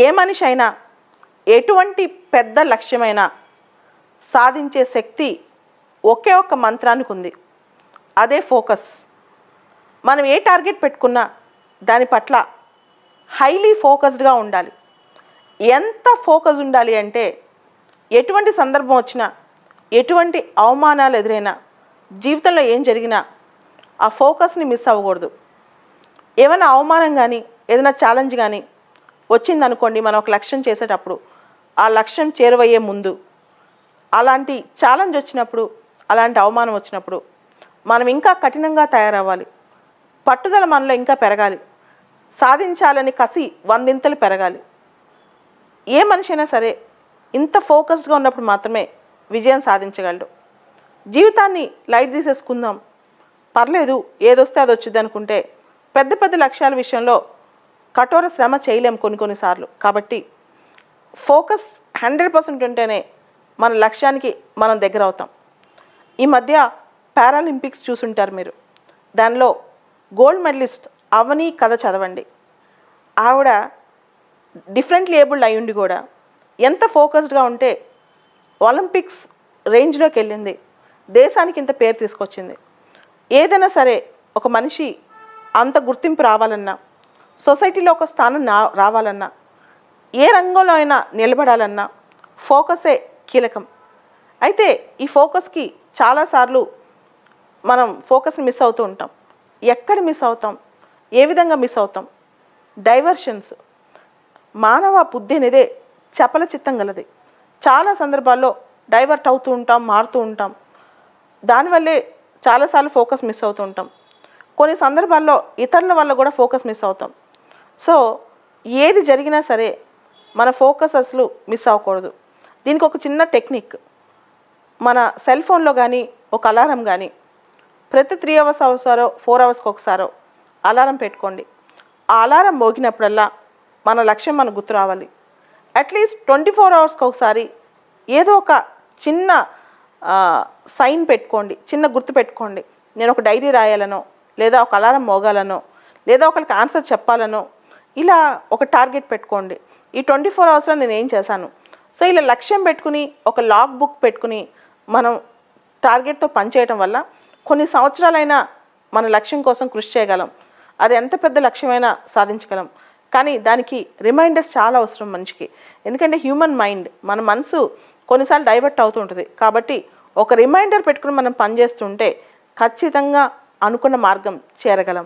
ఏ మనిషి అయినా ఎటువంటి పెద్ద లక్ష్యమైనా సాధించే శక్తి ఒకే ఒక్క మంత్రానికి ఉంది. అదే ఫోకస్. మనం ఏ టార్గెట్ పెట్టుకున్నా దాని పట్ల హైలీ ఫోకస్డ్గా ఉండాలి. ఎంత ఫోకస్ ఉండాలి అంటే ఎటువంటి సందర్భం వచ్చినా, ఎటువంటి అవమానాలు ఎదురైనా, జీవితంలో ఏం జరిగినా ఆ ఫోకస్ని మిస్ అవ్వకూడదు. ఏమైనా అవమానం కానీ, ఏదైనా ఛాలెంజ్ కానీ వచ్చిందనుకోండి, మనం ఒక లక్ష్యం చేసేటప్పుడు ఆ లక్ష్యం చేరువయ్యే ముందు అలాంటి ఛాలెంజ్ వచ్చినప్పుడు, అలాంటి అవమానం వచ్చినప్పుడు మనం ఇంకా కఠినంగా తయారవ్వాలి. పట్టుదల మనలో ఇంకా పెరగాలి. సాధించాలని కసి 100 పెరగాలి. ఏ మనిషి అయినా సరే ఇంత ఫోకస్డ్గా ఉన్నప్పుడు మాత్రమే విజయం సాధించగలడు. జీవితాన్ని లైట్ తీసేసుకుందాం, పర్లేదు ఏదొస్తే అది వచ్చింది అనుకుంటే పెద్ద పెద్ద లక్ష్యాల విషయంలో కఠోర శ్రమ చేయలేం కొన్నిసార్లు. కాబట్టి ఫోకస్ 100% ఉంటేనే మన లక్ష్యానికి మనం దగ్గర అవుతాం. ఈ మధ్య పారాలింపిక్స్ చూసుంటారు మీరు. దానిలో గోల్డ్ మెడలిస్ట్ అవని కథ చదవండి. ఆవిడ డిఫరెంట్లీ ఏబుల్డ్ అయ్యుండి కూడా ఎంత ఫోకస్డ్గా ఉంటే ఒలింపిక్స్ రేంజ్లోకి వెళ్ళింది, దేశానికి ఇంత పేరు తీసుకొచ్చింది. ఏదైనా సరే ఒక మనిషి అంత గుర్తింపు రావాలన్నా, సొసైటీలో ఒక స్థానం రావాలన్నా, ఏ రంగంలో అయినా నిలబడాలన్నా ఫోకసే కీలకం. అయితే ఈ ఫోకస్కి చాలాసార్లు మనం ఫోకస్ని మిస్ అవుతూ ఉంటాం. ఎక్కడ మిస్ అవుతాం, ఏ విధంగా మిస్ అవుతాం? డైవర్షన్స్. మానవ బుద్ధి అనేదే చపల చిత్తం గలది. చాలా సందర్భాల్లో డైవర్ట్ అవుతూ ఉంటాం, మారుతూ ఉంటాం. దానివల్లే చాలాసార్లు ఫోకస్ మిస్ అవుతూ ఉంటాం. కొన్ని సందర్భాల్లో ఇతరుల వల్ల కూడా ఫోకస్ మిస్ అవుతాం. సో ఏది జరిగినా సరే మన ఫోకస్ అసలు మిస్ అవ్వకూడదు. దీనికి ఒక చిన్న టెక్నిక్. మన సెల్ ఫోన్లో కానీ ఒక అలారం కానీ ప్రతి 3 అవర్స్ ఒకసారో 4 అవర్స్కి ఒకసారో అలారం పెట్టుకోండి. ఆ అలారం మోగినప్పుడల్లా మన లక్ష్యం మనకు గుర్తు రావాలి. అట్లీస్ట్ 24 అవర్స్కి ఒకసారి ఏదో ఒక చిన్న సైన్ పెట్టుకోండి, చిన్న గుర్తు పెట్టుకోండి. నేను ఒక డైరీ రాయాలనో, లేదా ఒక అలారం మోగాలనో, లేదా ఒకరికి ఆన్సర్ చెప్పాలనో, ఇలా ఒక టార్గెట్ పెట్టుకోండి. ఈ 24 అవర్స్లో నేను ఏం చేశాను. సో ఇలా లక్ష్యం పెట్టుకుని ఒక లాగ్ బుక్ పెట్టుకుని మనం టార్గెట్తో పనిచేయటం వల్ల కొన్ని సంవత్సరాలైనా మన లక్ష్యం కోసం కృషి చేయగలం. అది ఎంత పెద్ద లక్ష్యమైనా సాధించగలం. కానీ దానికి రిమైండర్స్ చాలా అవసరం మనిషికి. ఎందుకంటే హ్యూమన్ మైండ్, మన మనసు కొన్నిసార్లు డైవర్ట్ అవుతూ ఉంటుంది. కాబట్టి ఒక రిమైండర్ పెట్టుకుని మనం పనిచేస్తుంటే ఖచ్చితంగా అనుకున్న మార్గం చేరగలం.